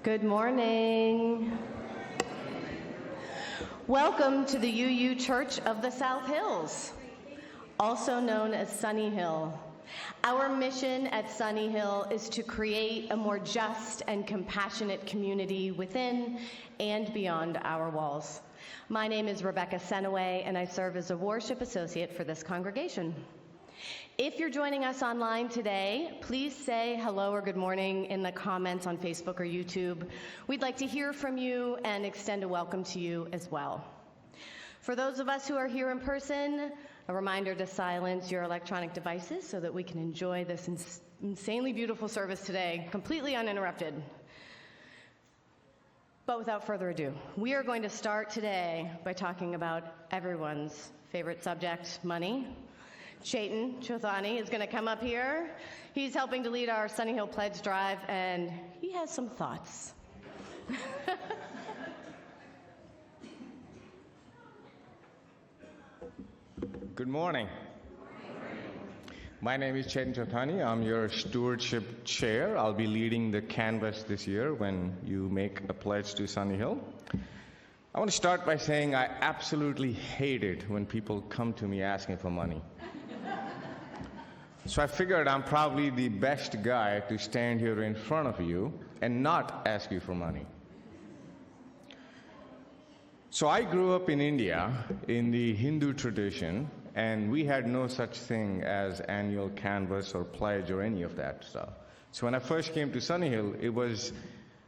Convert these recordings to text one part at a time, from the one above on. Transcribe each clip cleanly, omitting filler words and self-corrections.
Good morning. Welcome to the UU Church of the South Hills, also known as Sunnyhill. Our mission at Sunnyhill is to create a more just and compassionate community within and beyond our walls. My name is Rebecca Senaway, and I serve as a worship associate for this congregation. If you're joining us online today, please say hello or good morning in the comments on Facebook or YouTube. We'd like to hear from you and extend a welcome to you as well. For those of us who are here in person, a reminder to silence your electronic devices so that we can enjoy this insanely beautiful service today, completely uninterrupted. But without further ado, we are going to start today by talking about everyone's favorite subject, money. Chetan Chothani is going to come up here. He's helping to lead our Sunnyhill Pledge Drive, and he has some thoughts. Good morning. My name is Chetan Chothani. I'm your stewardship chair. I'll be leading the canvas this year when you make a pledge to Sunnyhill. I want to start by saying I absolutely hate it when people come to me asking for money. So I figured I'm probably the best guy to stand here in front of you and not ask you for money. So I grew up in India in the Hindu tradition, and we had no such thing as annual canvas or pledge or any of that stuff. So when I first came to Sunnyhill, it was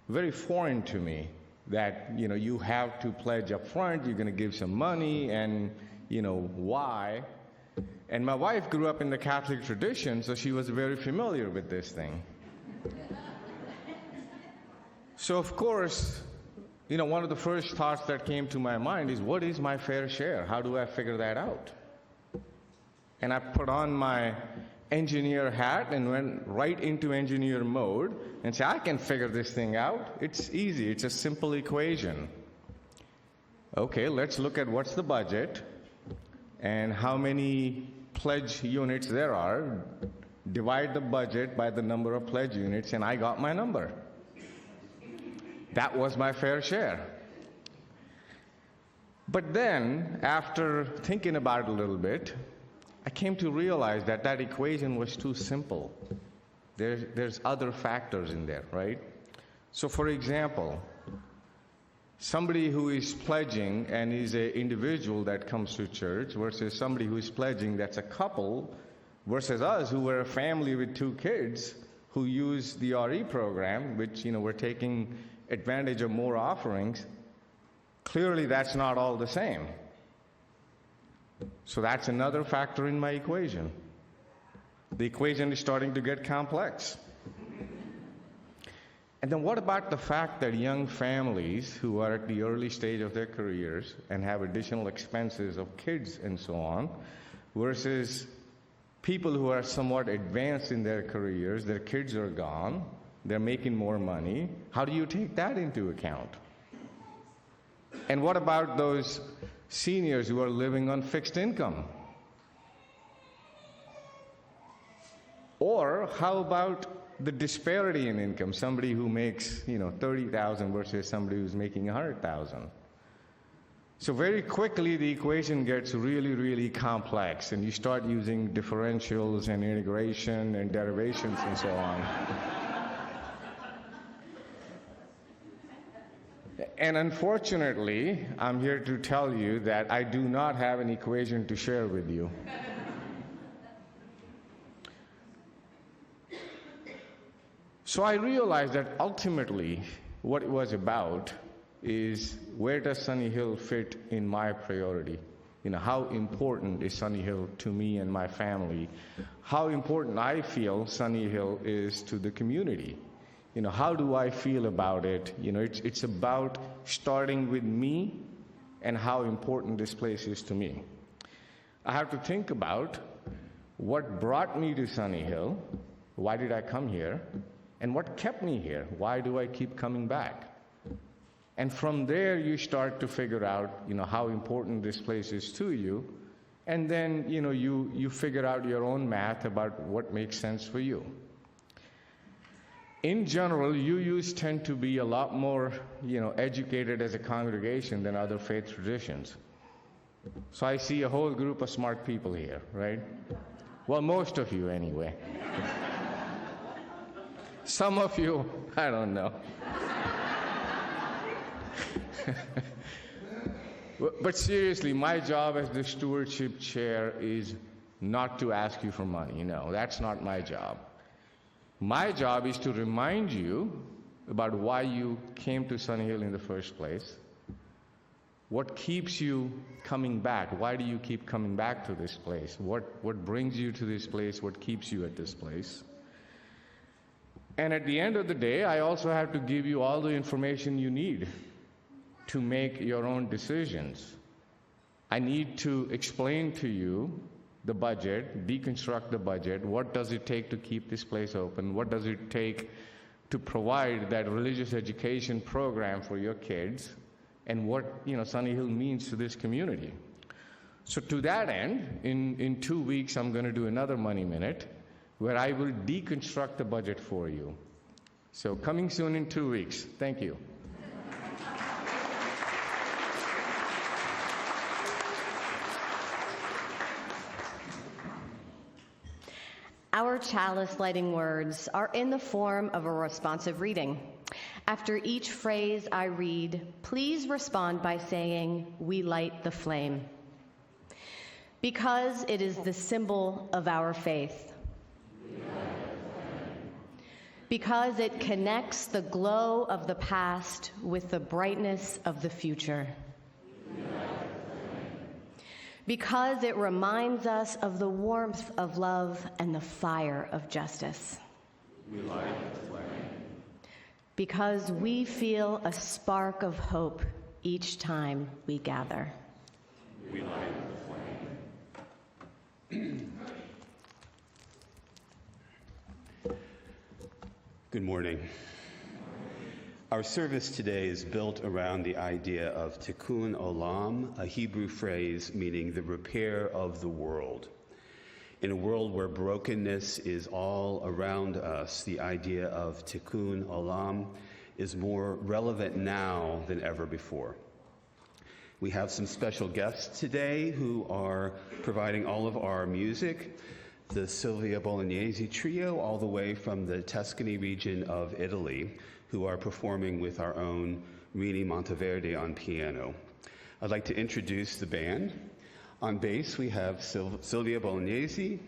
very foreign to me that, you have to pledge up front, you're going to give some money, and, why? And my wife grew up in the Catholic tradition, so she was very familiar with this thing. So of course, one of the first thoughts that came to my mind is, what is my fair share? How do I figure that out? And I put on my engineer hat and went right into engineer mode and said, I can figure this thing out. It's easy. It's a simple equation. Okay, let's look at what's the budget and how many pledge units there are. Divide the budget by the number of pledge units, and I got my number. That was my fair share. But then, after thinking about it a little bit, I came to realize that that equation was too simple. There's other factors in there, right? So for example, somebody who is pledging and is an individual that comes to church versus somebody who is pledging that's a couple versus us who were a family with 2 kids who use the RE program, which, we're taking advantage of more offerings. Clearly that's not all the same. So that's another factor in my equation. The equation is starting to get complex. And then what about the fact that young families who are at the early stage of their careers and have additional expenses of kids and so on, versus people who are somewhat advanced in their careers, their kids are gone, they're making more money. How do you take that into account? And what about those seniors who are living on fixed income? Or how about the disparity in income, somebody who makes, $30,000 versus somebody who's making $100,000? So very quickly the equation gets really, really complex, and you start using differentials and integration and derivations and so on. And unfortunately, I'm here to tell you that I do not have an equation to share with you. So I realized that ultimately what it was about is, where does Sunnyhill fit in my priority? How important is Sunnyhill to me and my family? How important I feel Sunnyhill is to the community? How do I feel about it? It's about starting with me and how important this place is to me. I have to think about what brought me to Sunnyhill, why did I come here, and what kept me here? Why do I keep coming back? And from there, you start to figure out, how important this place is to you, and then, you figure out your own math about what makes sense for you. In general, UUs tend to be a lot more, educated as a congregation than other faith traditions. So I see a whole group of smart people here, right? Well, most of you anyway. Some of you, I don't know. But seriously, my job as the stewardship chair is not to ask you for money. No, that's not my job. My job is to remind you about why you came to Sunnyhill in the first place. What keeps you coming back? Why do you keep coming back to this place? What brings you to this place? What keeps you at this place? And at the end of the day, I also have to give you all the information you need to make your own decisions. I need to explain to you the budget, deconstruct the budget. What does it take to keep this place open? What does it take to provide that religious education program for your kids? And what Sunnyhill means to this community. So to that end, in 2 weeks, I'm going to do another Money Minute where I will deconstruct the budget for you. So coming soon in 2 weeks. Thank you. Our chalice lighting words are in the form of a responsive reading. After each phrase I read, please respond by saying, "We light the flame." Because it is the symbol of our faith. Because it connects the glow of the past with the brightness of the future. Because it reminds us of the warmth of love and the fire of justice. We light the flame. Because we feel a spark of hope each time we gather. We light the flame. Good morning. Our service today is built around the idea of tikkun olam, a Hebrew phrase meaning the repair of the world. In a world where brokenness is all around us, the idea of tikkun olam is more relevant now than ever before. We have some special guests today who are providing all of our music. The Silvia Bolognese Trio, all the way from the Tuscany region of Italy, who are performing with our own Rini Monteverde on piano. I'd like to introduce the band. On bass, we have Silvia Bolognese.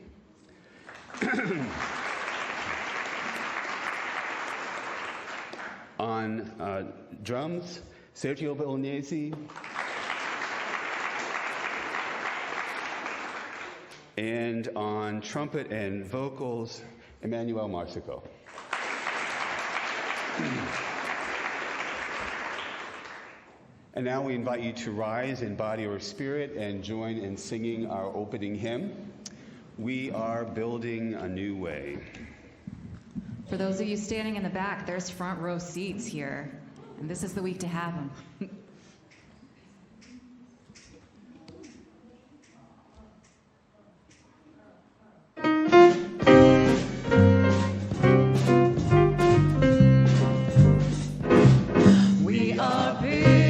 On drums, Sergio Bolognese. And on trumpet and vocals, Emmanuel Marsico. And now we invite you to rise in body or spirit and join in singing our opening hymn, "We Are Building a New Way." For those of you standing in the back, there's front row seats here, and this is the week to have them. We are building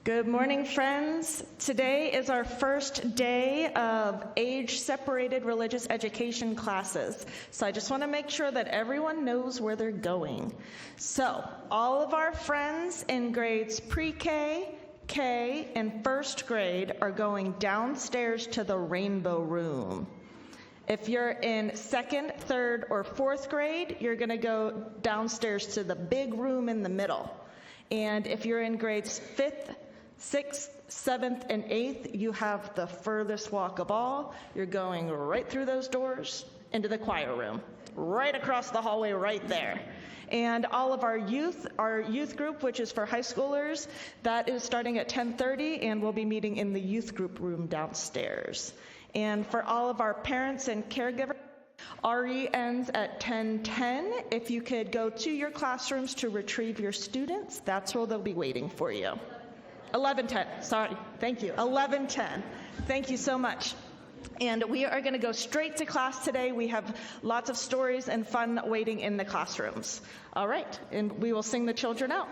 Good morning, friends. Today is our first day of age-separated religious education classes. So I just want to make sure that everyone knows where they're going. So all of our friends in grades pre-K, K, and first grade are going downstairs to the Rainbow Room. If you're in second, third, or fourth grade, you're going to go downstairs to the big room in the middle. And if you're in grades 5th, 6th, 7th, and 8th, you have the furthest walk of all. You're going right through those doors into the choir room, right across the hallway right there. And all of our youth group, which is for high schoolers, that is starting at 10:30, and we'll be meeting in the youth group room downstairs. And for all of our parents and caregivers, RE ends at 10:10. If you could go to your classrooms to retrieve your students, that's where they'll be waiting for you. 11:10, sorry, thank you, 11:10. Thank you so much. And we are going to go straight to class today. We have lots of stories and fun waiting in the classrooms. All right, and we will sing the children out.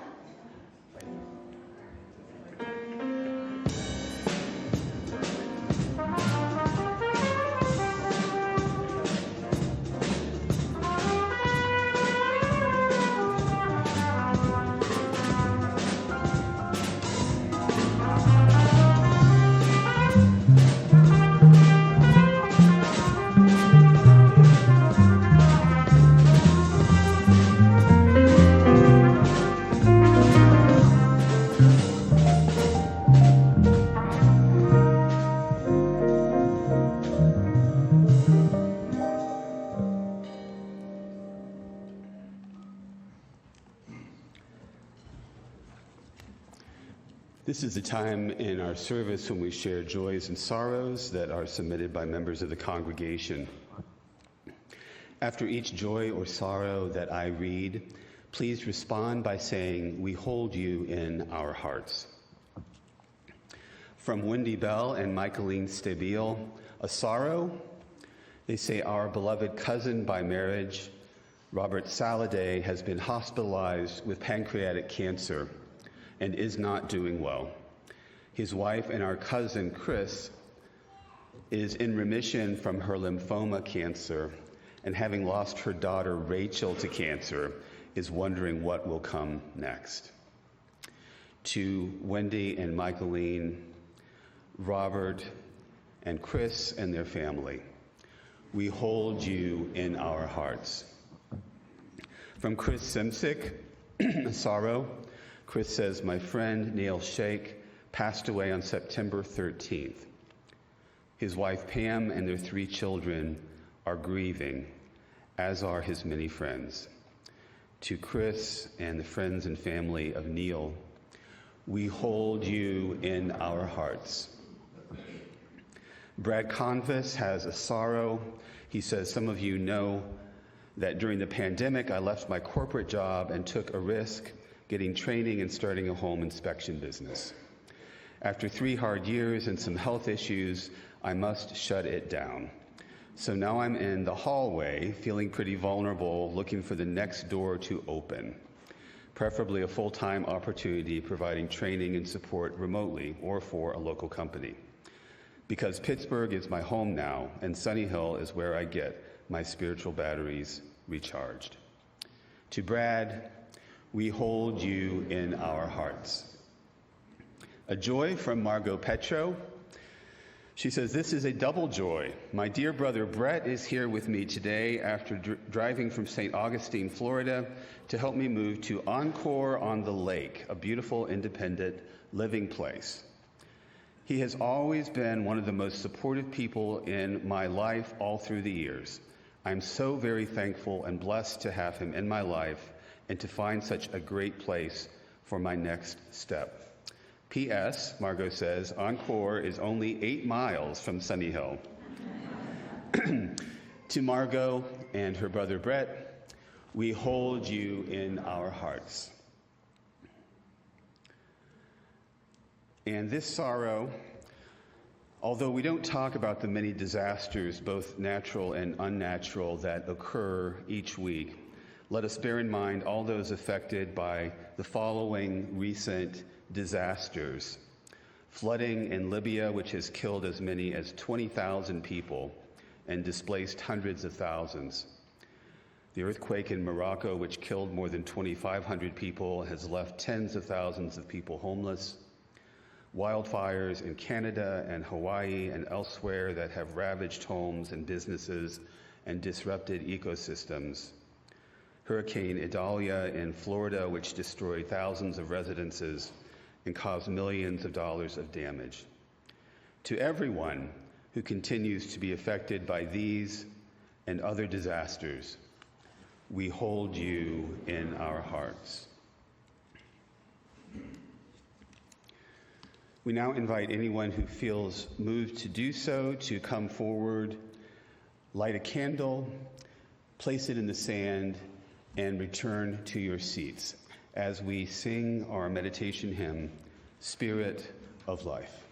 This is a time in our service when we share joys and sorrows that are submitted by members of the congregation. After each joy or sorrow that I read, please respond by saying, "We hold you in our hearts." From Wendy Bell and Michaeline Stabile, a sorrow. They say, "Our beloved cousin by marriage, Robert Saladay, has been hospitalized with pancreatic cancer and is not doing well. His wife and our cousin, Chris, is in remission from her lymphoma cancer, and having lost her daughter, Rachel, to cancer, is wondering what will come next." To Wendy and Michaeline, Robert and Chris and their family, we hold you in our hearts. From Chris Simsick, sorrow. Chris says, "My friend Neil Sheikh passed away on September 13th. His wife Pam and their 3 children are grieving, as are his many friends." To Chris and the friends and family of Neil, we hold you in our hearts. Brad Convis has a sorrow. He says, "Some of you know that during the pandemic, I left my corporate job and took a risk getting training and starting a home inspection business. After 3 hard years and some health issues, I must shut it down. So now I'm in the hallway, feeling pretty vulnerable, looking for the next door to open, preferably a full-time opportunity providing training and support remotely or for a local company. Because Pittsburgh is my home now, and Sunnyhill is where I get my spiritual batteries recharged." To Brad, we hold you in our hearts. A joy from Margot Petro. She says, "This is a double joy. My dear brother Brett is here with me today after driving from St. Augustine, Florida, to help me move to Encore on the Lake, a beautiful independent living place. He has always been one of the most supportive people in my life all through the years. I'm so very thankful and blessed to have him in my life and to find such a great place for my next step. P.S., Margot says, Encore is only 8 miles from Sunnyhill." To Margot and her brother Brett, we hold you in our hearts. And this sorrow, although we don't talk about the many disasters, both natural and unnatural, that occur each week, let us bear in mind all those affected by the following recent disasters flooding in Libya, which has killed as many as 20,000 people and displaced hundreds of thousands. The earthquake in Morocco, which killed more than 2,500 people, has left tens of thousands of people homeless. Wildfires in Canada and Hawaii and elsewhere that have ravaged homes and businesses and disrupted ecosystems. Hurricane Idalia in Florida, which destroyed thousands of residences and caused millions of dollars of damage. To everyone who continues to be affected by these and other disasters, we hold you in our hearts. We now invite anyone who feels moved to do so to come forward, light a candle, place it in the sand, and return to your seats as we sing our meditation hymn, Spirit of Life.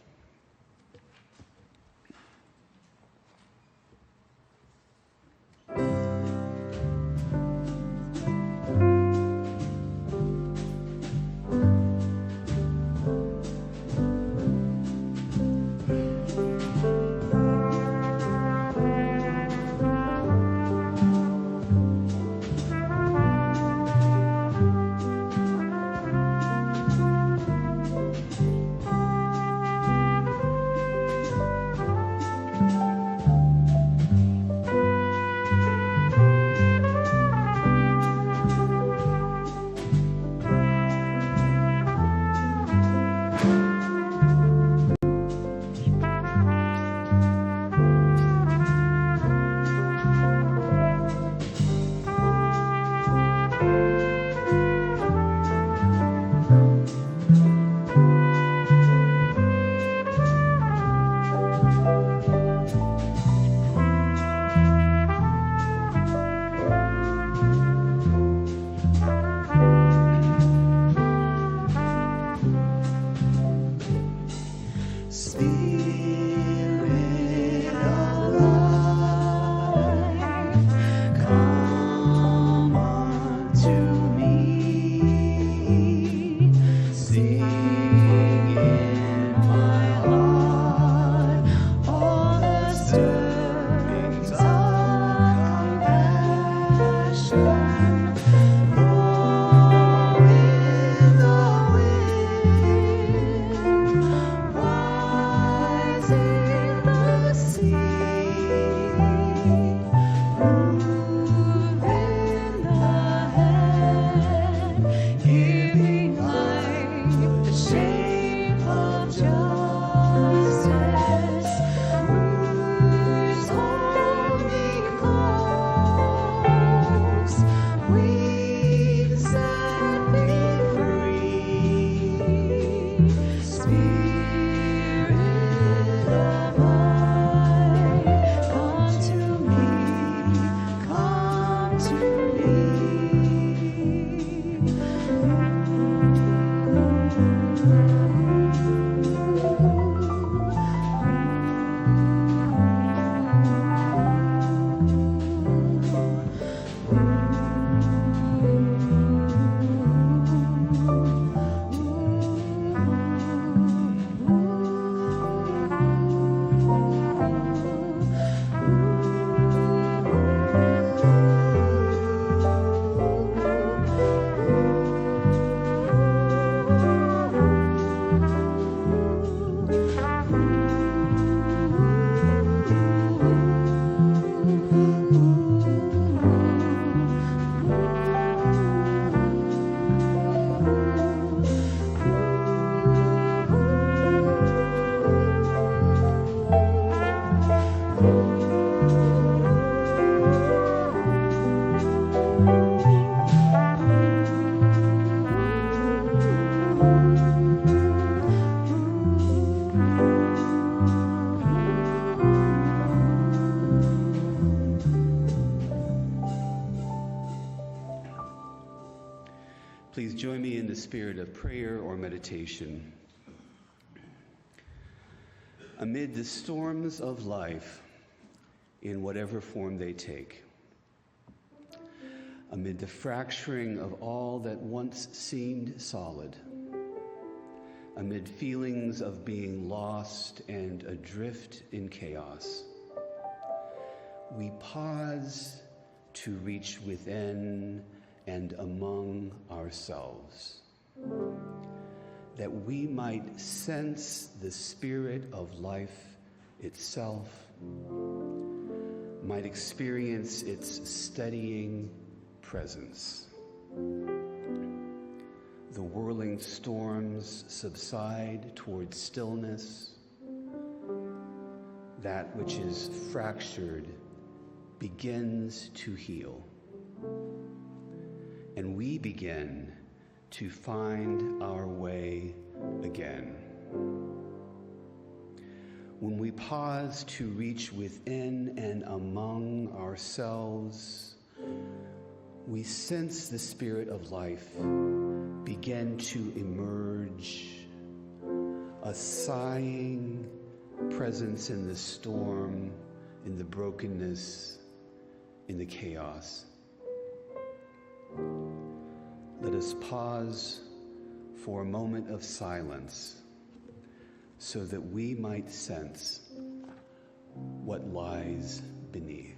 Please join me in the spirit of prayer or meditation. Amid the storms of life, in whatever form they take, amid the fracturing of all that once seemed solid, amid feelings of being lost and adrift in chaos. We pause to reach within and among ourselves, that we might sense the spirit of life itself, might experience its steadying presence. The whirling storms subside toward stillness. That which is fractured begins to heal. And we begin to find our way again. When we pause to reach within and among ourselves, we sense the spirit of life begin to emerge, a sighing presence in the storm, in the brokenness, in the chaos. Let us pause for a moment of silence so that we might sense what lies beneath.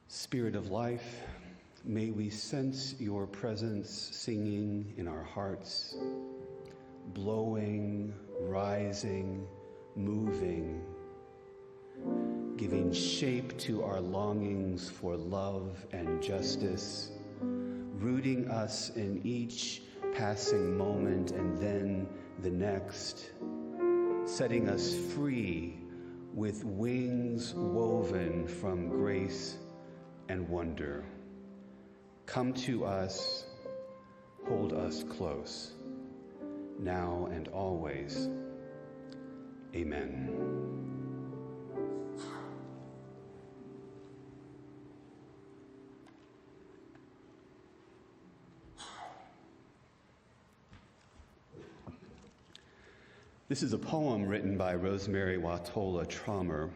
Spirit of life, may we sense your presence singing in our hearts, blowing, rising, moving, giving shape to our longings for love and justice, rooting us in each passing moment and then the next, setting us free with wings woven from grace and wonder. Come to us, hold us close, now and always. Amen. This is a poem written by Rosemary Watola Traumer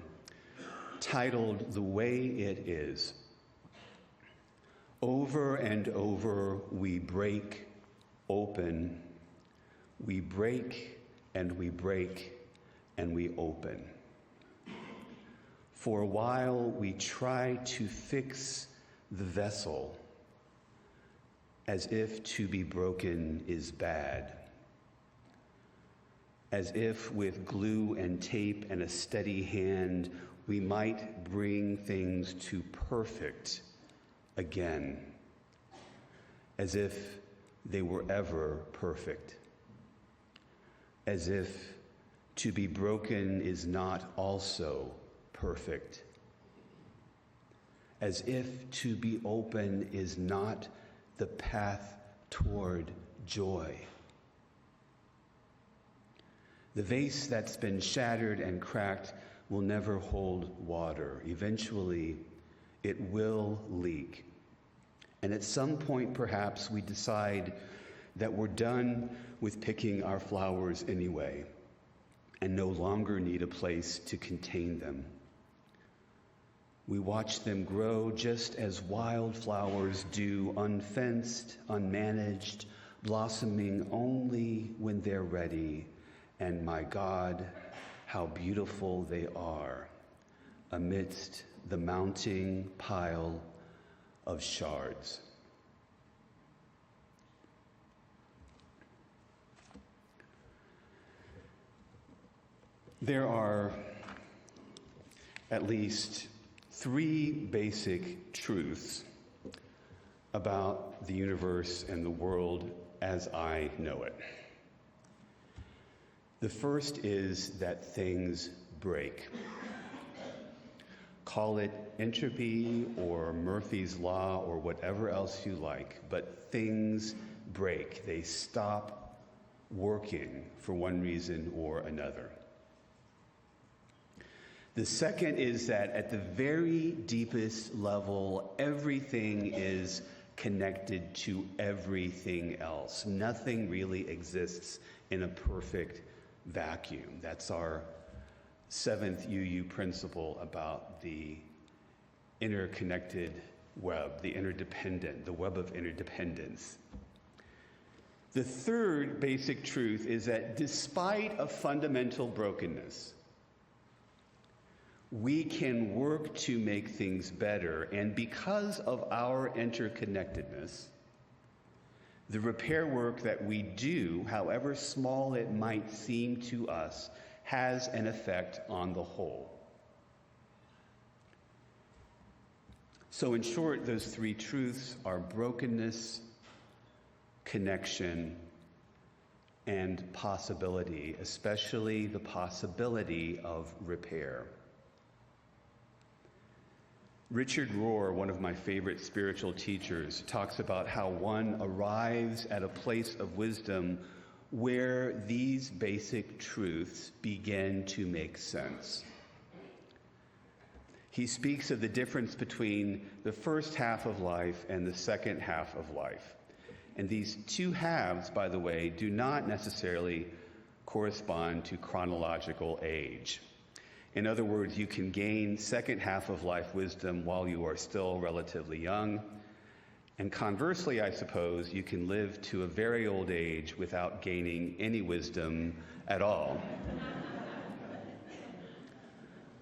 titled The Way It Is. Over and over we break open, we break and we break and we open. For a while we try to fix the vessel as if to be broken is bad, as if with glue and tape and a steady hand we might bring things to perfect again, as if they were ever perfect, as if to be broken is not also perfect, as if to be open is not the path toward joy. The vase that's been shattered and cracked will never hold water. Eventually, it will leak. And at some point, perhaps, we decide that we're done with picking our flowers anyway and no longer need a place to contain them. We watch them grow just as wildflowers do, unfenced, unmanaged, blossoming only when they're ready. And my God, how beautiful they are amidst the mounting pile of shards. There are at least 3 basic truths about the universe and the world as I know it. The first is that things break. Call it entropy or Murphy's Law or whatever else you like, but things break. They stop working for one reason or another. The second is that at the very deepest level, everything is connected to everything else. Nothing really exists in a perfect vacuum. That's our seventh UU principle about the interconnected web, the interdependent, the web of interdependence. The third basic truth is that despite a fundamental brokenness, we can work to make things better, and because of our interconnectedness, the repair work that we do, however small it might seem to us, has an effect on the whole. So in short, those three truths are brokenness, connection, and possibility, especially the possibility of repair. Richard Rohr, one of my favorite spiritual teachers, talks about how one arrives at a place of wisdom where these basic truths begin to make sense. He speaks of the difference between the first half of life and the second half of life. And these two halves, by the way, do not necessarily correspond to chronological age. In other words, you can gain second half of life wisdom while you are still relatively young. And conversely, I suppose, you can live to a very old age without gaining any wisdom at all.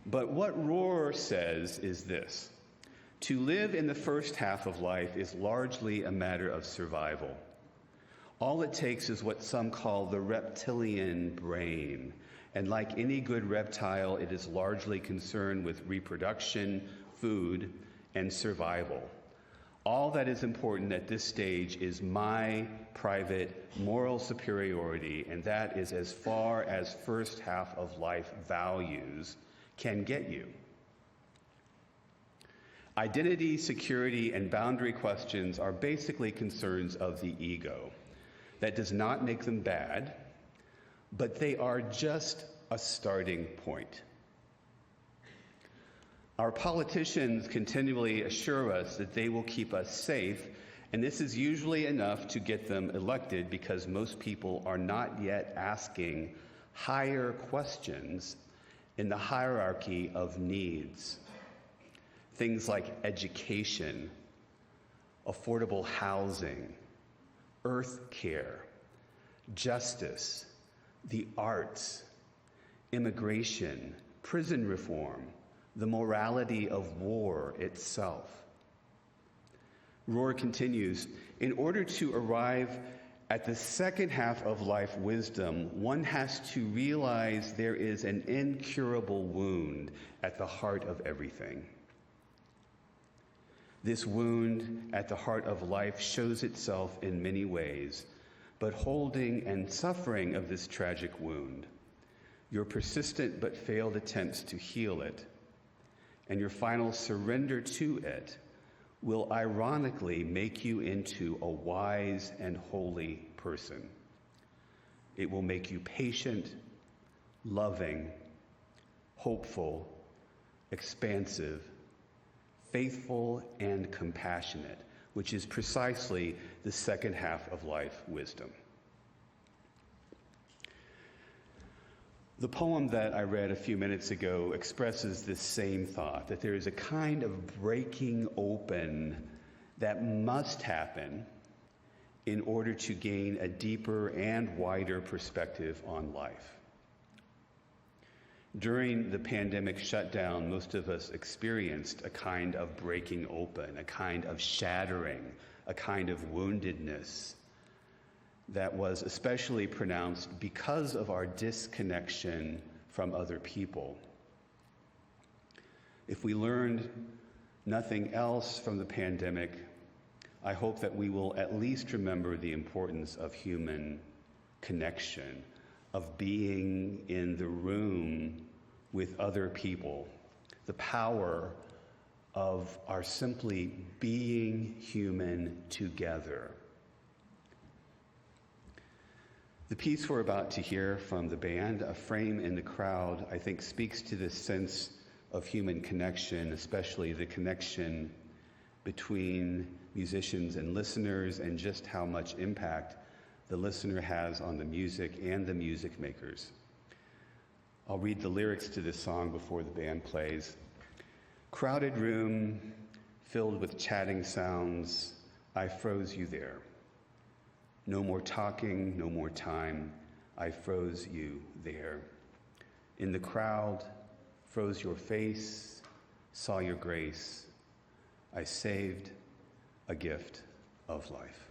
But what Rohr says is this: to live in the first half of life is largely a matter of survival. All it takes is what some call the reptilian brain. And like any good reptile, it is largely concerned with reproduction, food, and survival. All that is important at this stage is my private moral superiority, and that is as far as first half of life values can get you. Identity, security, and boundary questions are basically concerns of the ego. That does not make them bad, but they are just a starting point. Our politicians continually assure us that they will keep us safe, and this is usually enough to get them elected because most people are not yet asking higher questions in the hierarchy of needs. Things like education, affordable housing, earth care, justice, the arts, immigration, prison reform, the morality of war itself. Rohr continues, in order to arrive at the second half of life wisdom, one has to realize there is an incurable wound at the heart of everything. This wound at the heart of life shows itself in many ways, but holding and suffering of this tragic wound, your persistent but failed attempts to heal it, and your final surrender to it will ironically make you into a wise and holy person. It will make you patient, loving, hopeful, expansive, faithful, and compassionate, which is precisely the second half of life wisdom. The poem that I read a few minutes ago expresses this same thought, that there is a kind of breaking open that must happen in order to gain a deeper and wider perspective on life. During the pandemic shutdown, most of us experienced a kind of breaking open, a kind of shattering, a kind of woundedness that was especially pronounced because of our disconnection from other people. If we learned nothing else from the pandemic, I hope that we will at least remember the importance of human connection, of being in the room with other people, the power of our simply being human together. The piece we're about to hear from the band, A Frame in the Crowd, I think speaks to this sense of human connection, especially the connection between musicians and listeners, and just how much impact the listener has on the music and the music makers. I'll read the lyrics to this song before the band plays. Crowded room, filled with chatting sounds, I froze you there. No more talking, no more time, I froze you there. In the crowd, froze your face, saw your grace. I saved a gift of life.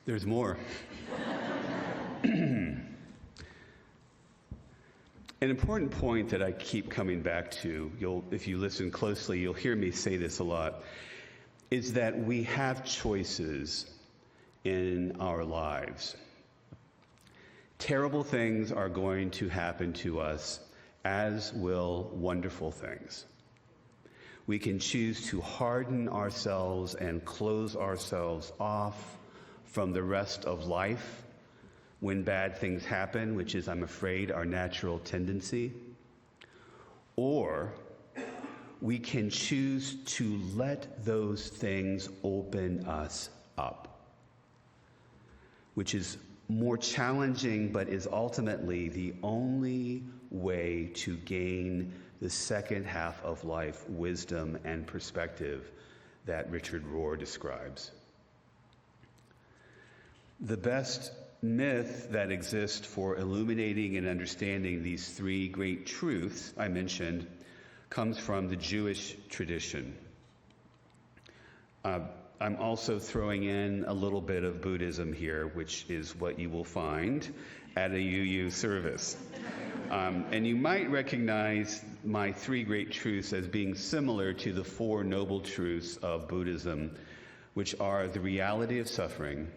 There's more. An important point that I keep coming back to, if you listen closely, you'll hear me say this a lot, is that we have choices in our lives. Terrible things are going to happen to us, as will wonderful things. We can choose to harden ourselves and close ourselves off from the rest of life when bad things happen, which is, I'm afraid, our natural tendency. Or we can choose to let those things open us up, which is more challenging, but is ultimately the only way to gain the second half of life wisdom and perspective that Richard Rohr describes. The best myth that exists for illuminating and understanding these three great truths I mentioned comes from the Jewish tradition. I'm also throwing in a little bit of Buddhism here, which is what you will find at a UU service. And you might recognize my three great truths as being similar to the four noble truths of Buddhism, which are the reality of suffering,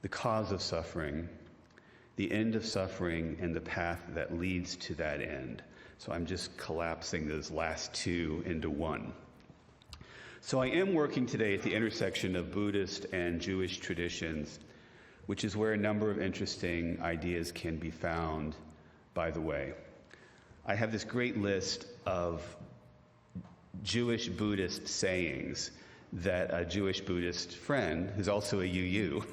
the cause of suffering, the end of suffering, and the path that leads to that end. So I'm just collapsing those last two into one. So I am working today at the intersection of Buddhist and Jewish traditions, which is where a number of interesting ideas can be found, by the way. I have this great list of Jewish Buddhist sayings that a Jewish Buddhist friend, who's also a UU,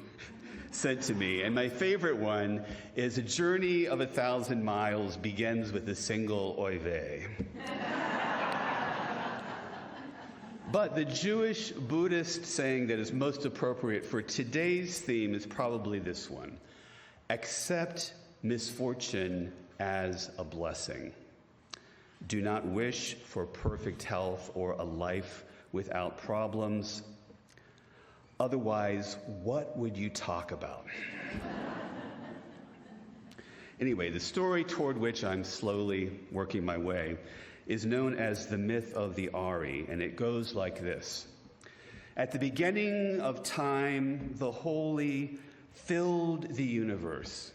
said to me, and my favorite one is, a journey of 1,000 miles begins with a single oy vey. But the Jewish Buddhist saying that is most appropriate for today's theme is probably this one: accept misfortune as a blessing. Do not wish for perfect health or a life without problems. Otherwise, what would you talk about? Anyway, the story toward which I'm slowly working my way is known as the myth of the Ari, and it goes like this. At the beginning of time, the Holy filled the universe.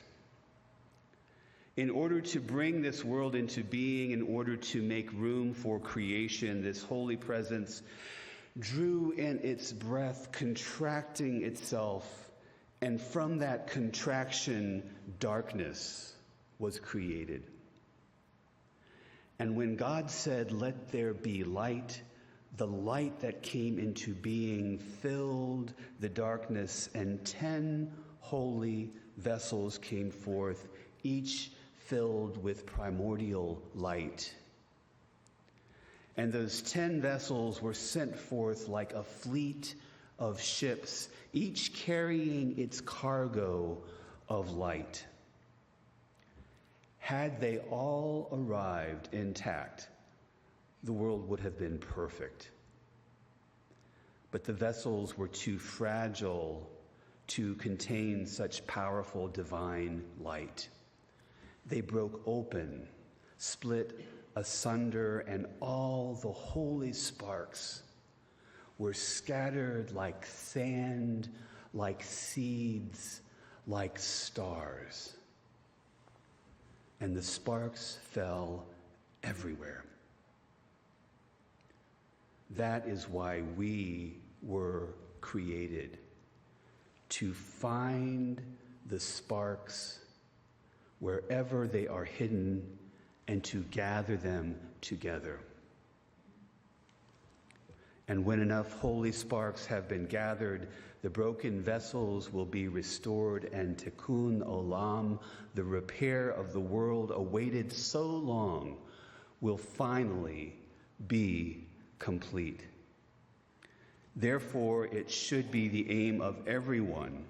In order to bring this world into being, in order to make room for creation, this holy presence drew in its breath, contracting itself, and from that contraction, darkness was created. And when God said, "Let there be light," the light that came into being filled the darkness, and 10 holy vessels came forth, each filled with primordial light. And those 10 vessels were sent forth like a fleet of ships, each carrying its cargo of light. Had they all arrived intact, the world would have been perfect. But the vessels were too fragile to contain such powerful divine light. They broke open, split asunder, and all the holy sparks were scattered like sand, like seeds, like stars. And the sparks fell everywhere. That is why we were created, to find the sparks wherever they are hidden and to gather them together. And when enough holy sparks have been gathered, the broken vessels will be restored, and tikkun olam, the repair of the world awaited so long, will finally be complete. Therefore, it should be the aim of everyone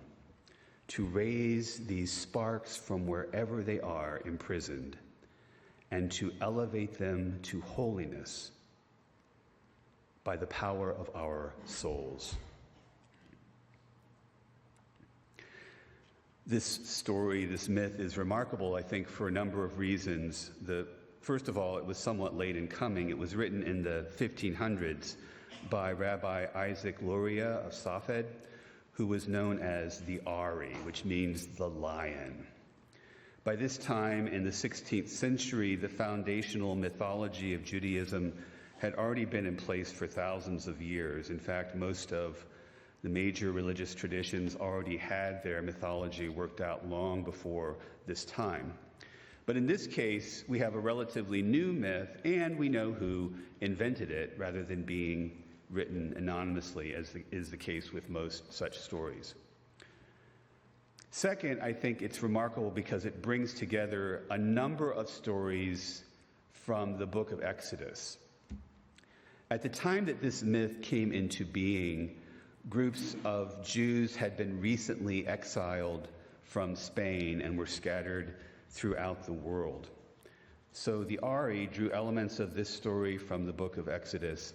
to raise these sparks from wherever they are imprisoned and to elevate them to holiness by the power of our souls. This story, this myth, is remarkable, I think, for a number of reasons. First of all, it was somewhat late in coming. It was written in the 1500s by Rabbi Isaac Luria of Safed, who was known as the Ari, which means the lion. By this time, in the 16th century, the foundational mythology of Judaism had already been in place for thousands of years. In fact, most of the major religious traditions already had their mythology worked out long before this time. But in this case, we have a relatively new myth, and we know who invented it rather than being written anonymously, as is the case with most such stories. Second, I think it's remarkable because it brings together a number of stories from the book of Exodus. At the time that this myth came into being, groups of Jews had been recently exiled from Spain and were scattered throughout the world. So the Ari drew elements of this story from the book of Exodus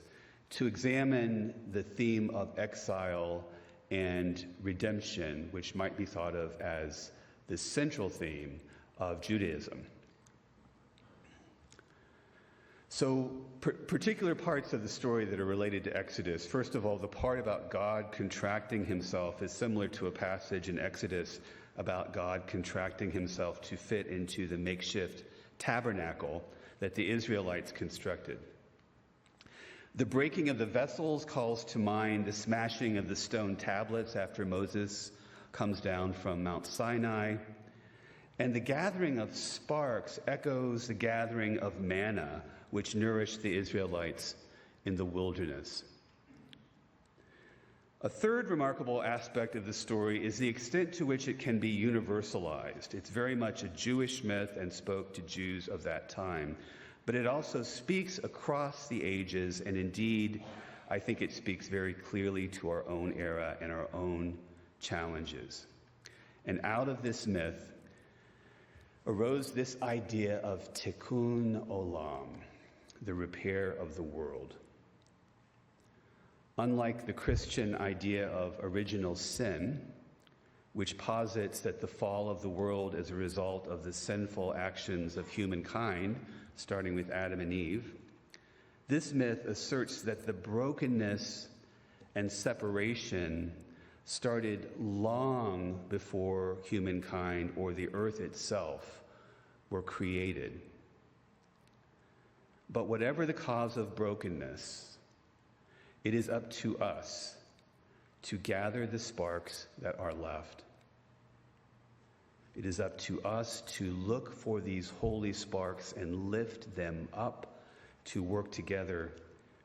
to examine the theme of exile and redemption, which might be thought of as the central theme of Judaism. So particular parts of the story that are related to Exodus. First of all, the part about God contracting himself is similar to a passage in Exodus about God contracting himself to fit into the makeshift tabernacle that the Israelites constructed. The breaking of the vessels calls to mind the smashing of the stone tablets after Moses comes down from Mount Sinai. And the gathering of sparks echoes the gathering of manna, which nourished the Israelites in the wilderness. A third remarkable aspect of the story is the extent to which it can be universalized. It's very much a Jewish myth and spoke to Jews of that time, but it also speaks across the ages, and indeed, I think it speaks very clearly to our own era and our own challenges. And out of this myth arose this idea of tikkun olam, the repair of the world. Unlike the Christian idea of original sin, which posits that the fall of the world is a result of the sinful actions of humankind, starting with Adam and Eve, this myth asserts that the brokenness and separation started long before humankind or the earth itself were created. But whatever the cause of brokenness, it is up to us to gather the sparks that are left. It is up to us to look for these holy sparks and lift them up to work together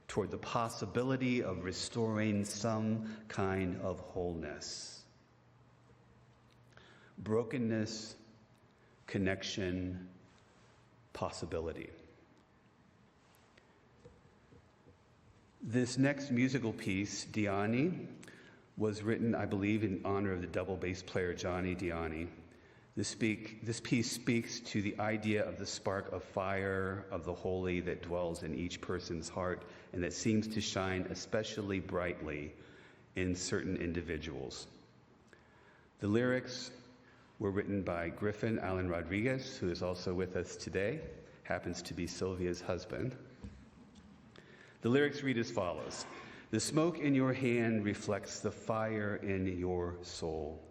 toward the possibility of restoring some kind of wholeness. Brokenness, connection, possibility. This next musical piece, Diani, was written, I believe, in honor of the double bass player Johnny Diani. This piece speaks to the idea of the spark of fire of the holy that dwells in each person's heart and that seems to shine especially brightly in certain individuals. The lyrics were written by Griffin Allen Rodriguez, who is also with us today, happens to be Sylvia's husband. The lyrics read as follows: "The smoke in your hand reflects the fire in your soul.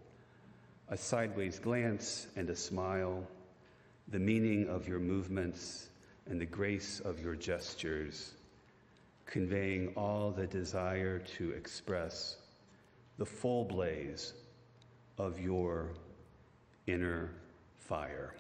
A sideways glance and a smile, the meaning of your movements and the grace of your gestures, conveying all the desire to express the full blaze of your inner fire."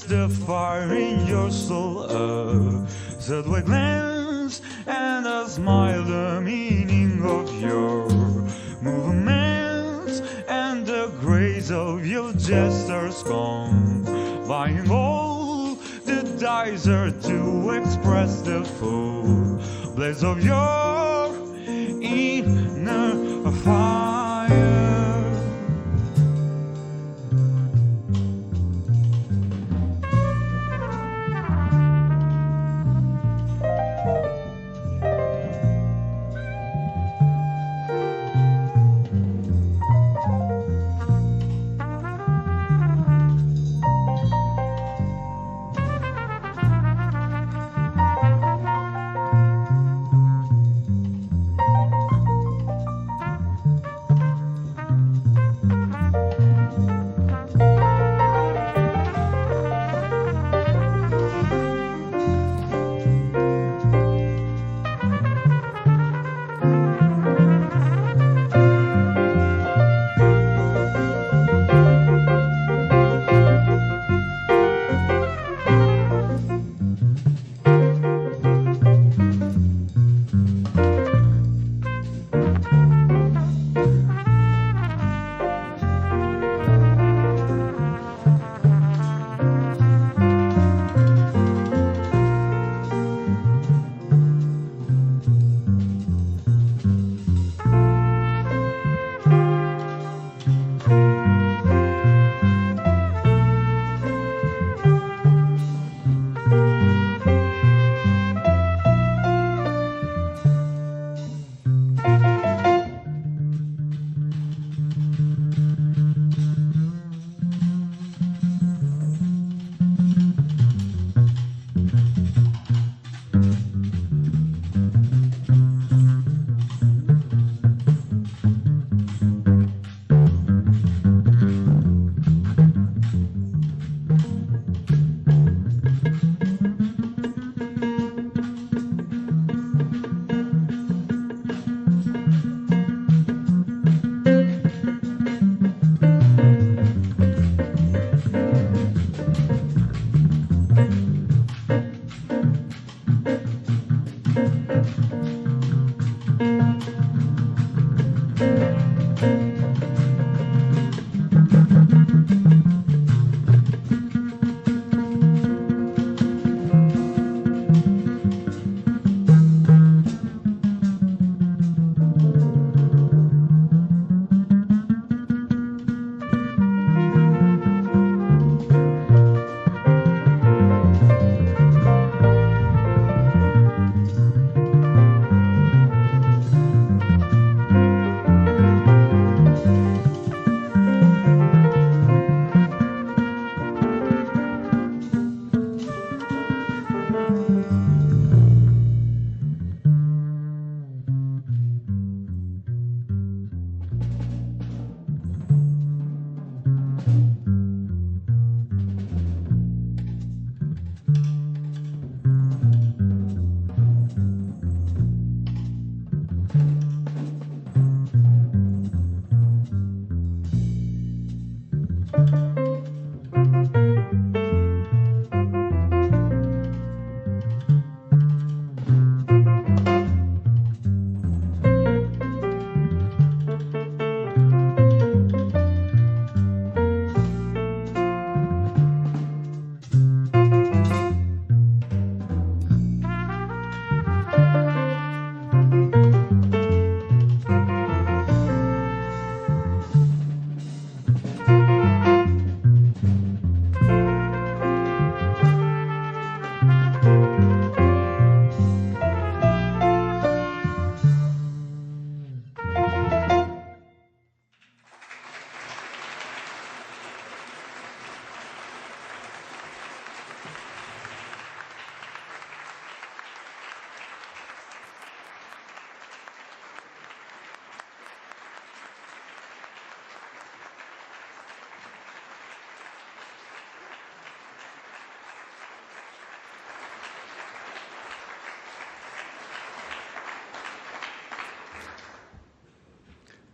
Is the fire in your soul a sideway glance and a smile, the meaning of your movements and the grace of your gestures combining all the desire to express the full blaze of your inner fire.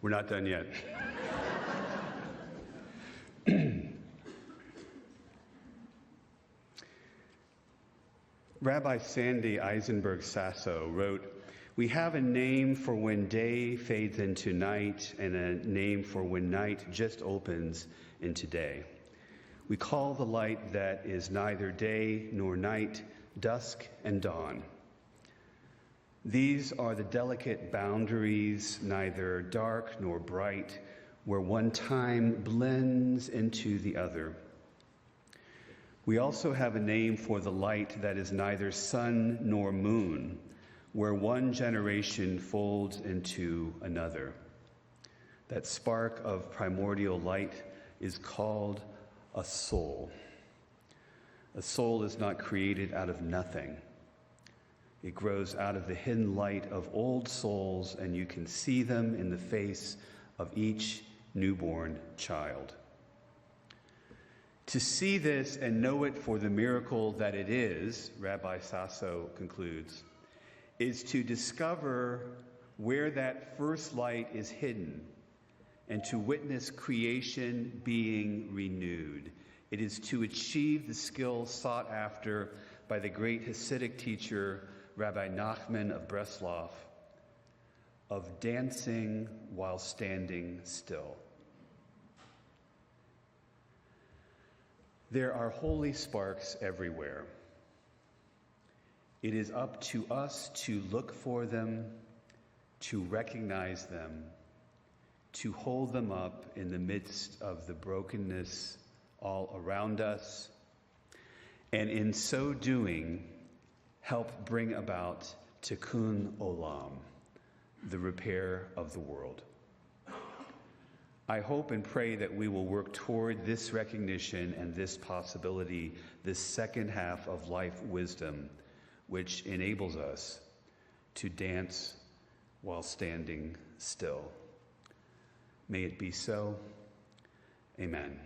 We're not done yet. Rabbi Sandy Eisenberg Sasso wrote, "We have a name for when day fades into night and a name for when night just opens into day. We call the light that is neither day nor night dusk and dawn. These are the delicate boundaries, neither dark nor bright, where one time blends into the other. We also have a name for the light that is neither sun nor moon, where one generation folds into another. That spark of primordial light is called a soul. A soul is not created out of nothing. It grows out of the hidden light of old souls, and you can see them in the face of each newborn child. To see this and know it for the miracle that it is," Rabbi Sasso concludes, "is to discover where that first light is hidden and to witness creation being renewed. It is to achieve the skill sought after by the great Hasidic teacher, Rabbi Nachman of Breslov, of dancing while standing still." There are holy sparks everywhere. It is up to us to look for them, to recognize them, to hold them up in the midst of the brokenness all around us, and in so doing, help bring about Tikkun Olam, the repair of the world. I hope and pray that we will work toward this recognition and this possibility, this second half of life wisdom, which enables us to dance while standing still. May it be so. Amen.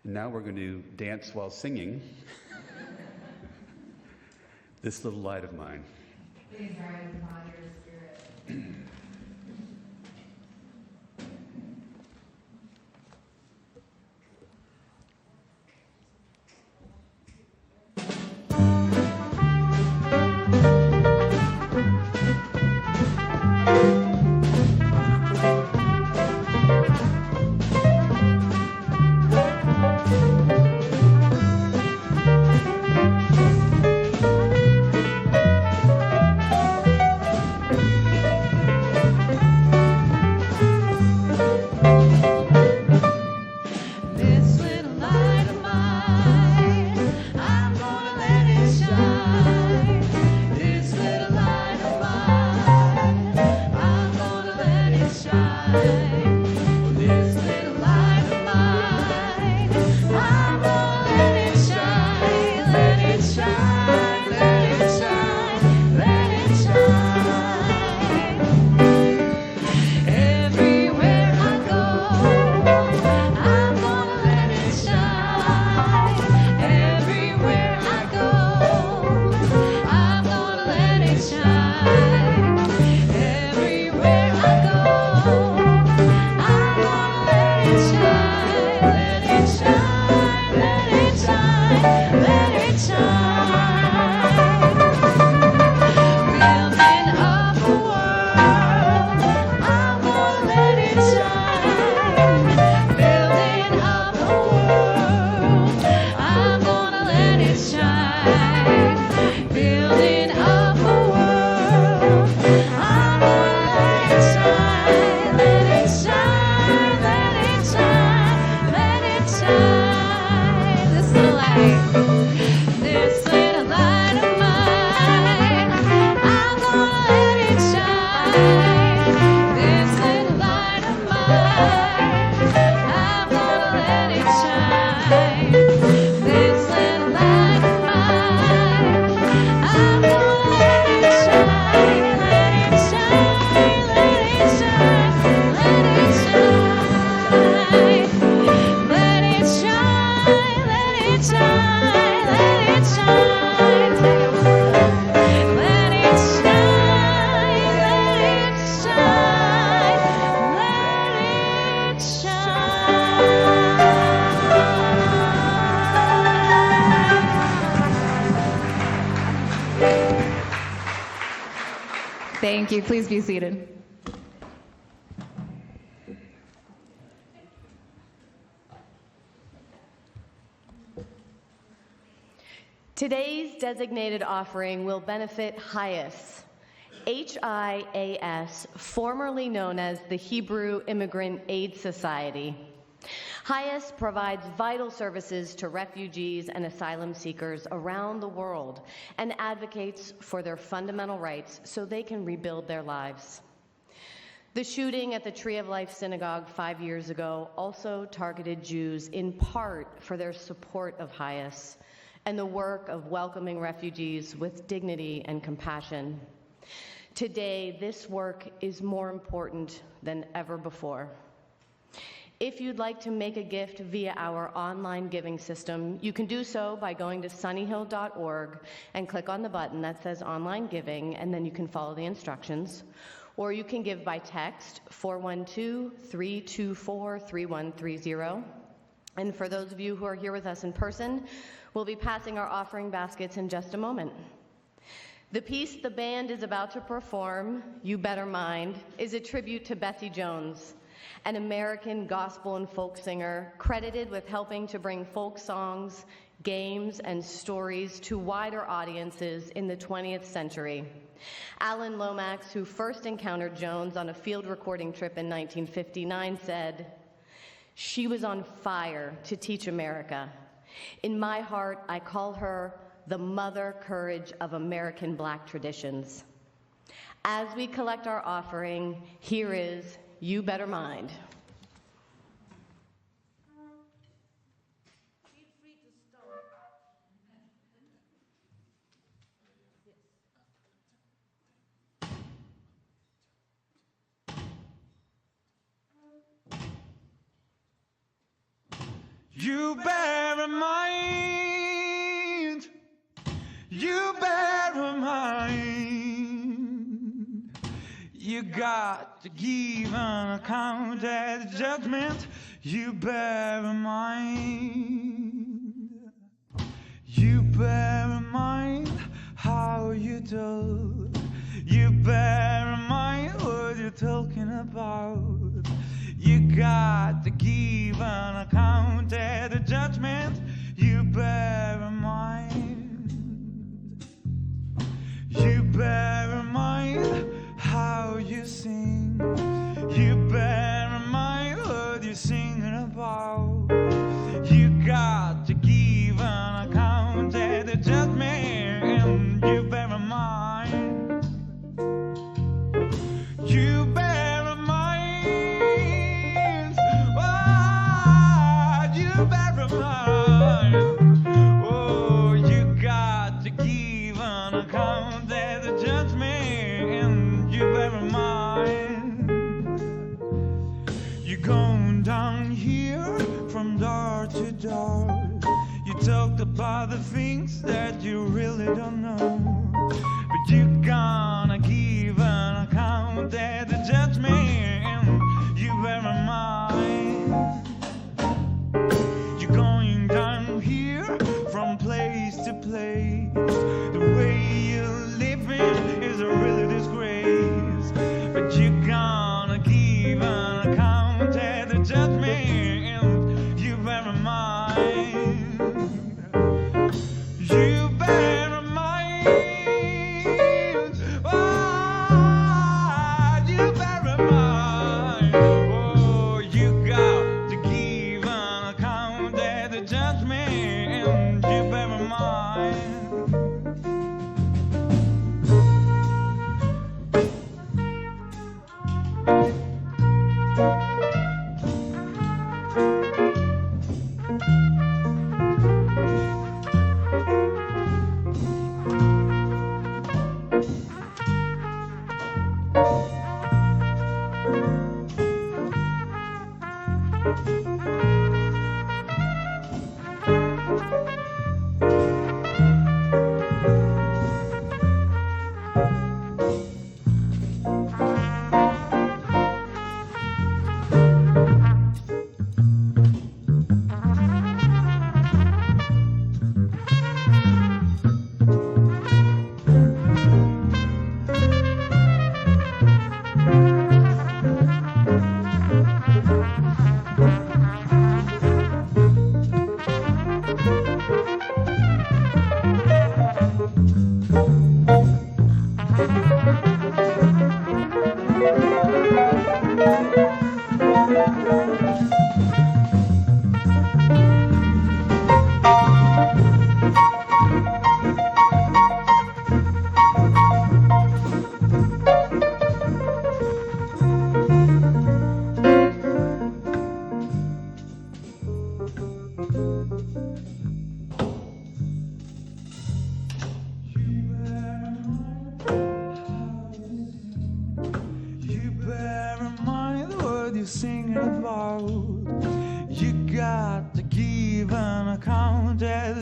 And now we're going to dance while singing This Little Light of Mine. Please rise upon your spirit. Thank you. Please be seated. Today's designated offering will benefit HIAS, H-I-A-S, formerly known as the Hebrew Immigrant Aid Society. HIAS provides vital services to refugees and asylum seekers around the world and advocates for their fundamental rights so they can rebuild their lives. The shooting at the Tree of Life Synagogue 5 years ago also targeted Jews in part for their support of HIAS and the work of welcoming refugees with dignity and compassion. Today, this work is more important than ever before. If you'd like to make a gift via our online giving system, you can do so by going to sunnyhill.org and click on the button that says online giving, and then you can follow the instructions. Or you can give by text, 412-324-3130. And for those of you who are here with us in person, we'll be passing our offering baskets in just a moment. The piece the band is about to perform, You Better Mind, is a tribute to Bessie Jones, an American gospel and folk singer credited with helping to bring folk songs, games, and stories to wider audiences in the 20th century. Alan Lomax, who first encountered Jones on a field recording trip in 1959, said, "She was on fire to teach America. In my heart, I call her the mother courage of American Black traditions." As we collect our offering, here is You Better Mind. You bear in mind, you bear in mind, you got to give an account at judgment. You bear in mind, you bear in mind how you do, you bear in mind what you're talking about. You got to give an account at the judgment. You bear in mind. You bear in mind how you sing. You bear in mind what you're singing about. You got to give an account at the judgment. You bear in mind. You bear in mind. Oh, you got to give an account at the judgment. You bear in mind. You're going down here from door to door. You talked about the things that you really don't know, but you're gonna give an account at the judgment. You bear in mind. Going down here from place to place. The way you're living is a really disgrace, but you're gonna give an account at the judgment. You bear in mind. You bear in mind.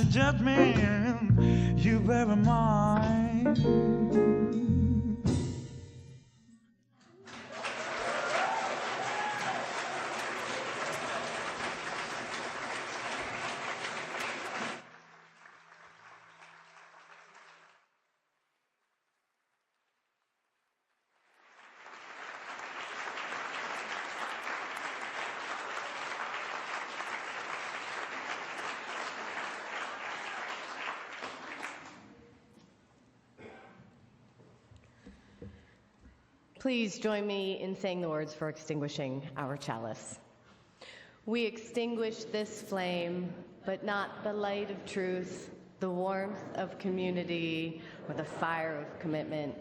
the judgment you bear in mind. Please join me in saying the words for extinguishing our chalice. We extinguish this flame, but not the light of truth, the warmth of community, or the fire of commitment.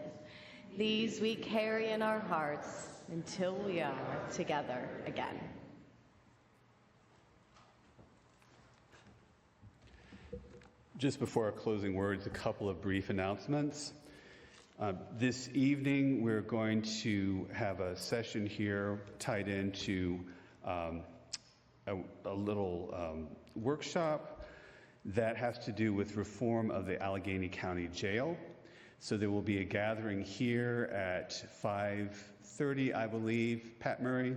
These we carry in our hearts until we are together again. Just before our closing words, a couple of brief announcements. This evening, we're going to have a session here tied into a little workshop that has to do with reform of the Allegheny County Jail. So there will be a gathering here at 5:30, I believe. Pat Murray?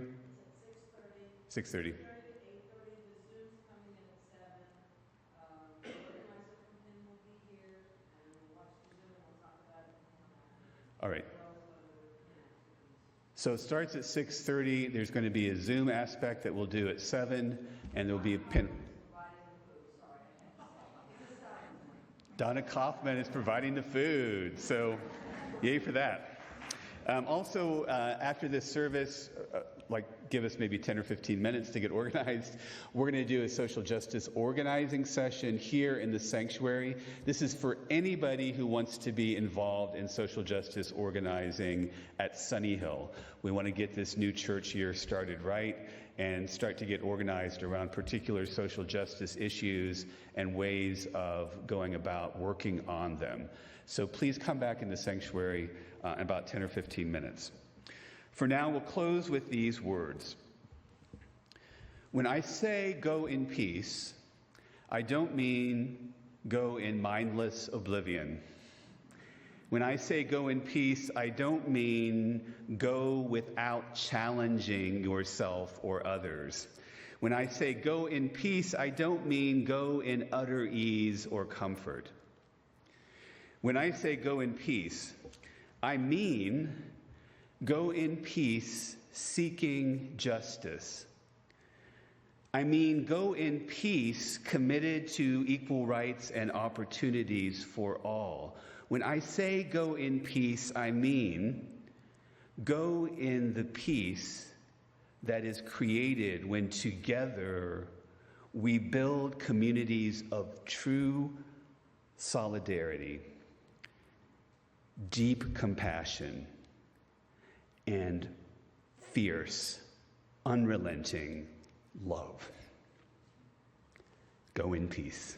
6:30. 6:30. All right. So it starts at 6:30. There's going to be a Zoom aspect that we'll do at 7, and there'll be a pin. Donna Kaufman is providing the food, so yay for that. Also, after this service, give us maybe 10 or 15 minutes to get organized. We're going to do a social justice organizing session here in the sanctuary. This is for anybody who wants to be involved in social justice organizing at Sunnyhill. We want to get this new church year started right and start to get organized around particular social justice issues and ways of going about working on them. So please come back in the sanctuary in about 10 or 15 minutes. For now, we'll close with these words. When I say go in peace, I don't mean go in mindless oblivion. When I say go in peace, I don't mean go without challenging yourself or others. When I say go in peace, I don't mean go in utter ease or comfort. When I say go in peace, I mean go in peace seeking justice. I mean go in peace committed to equal rights and opportunities for all. When I say go in peace, I mean go in the peace that is created when together we build communities of true solidarity, deep compassion, and fierce, unrelenting love. Go in peace.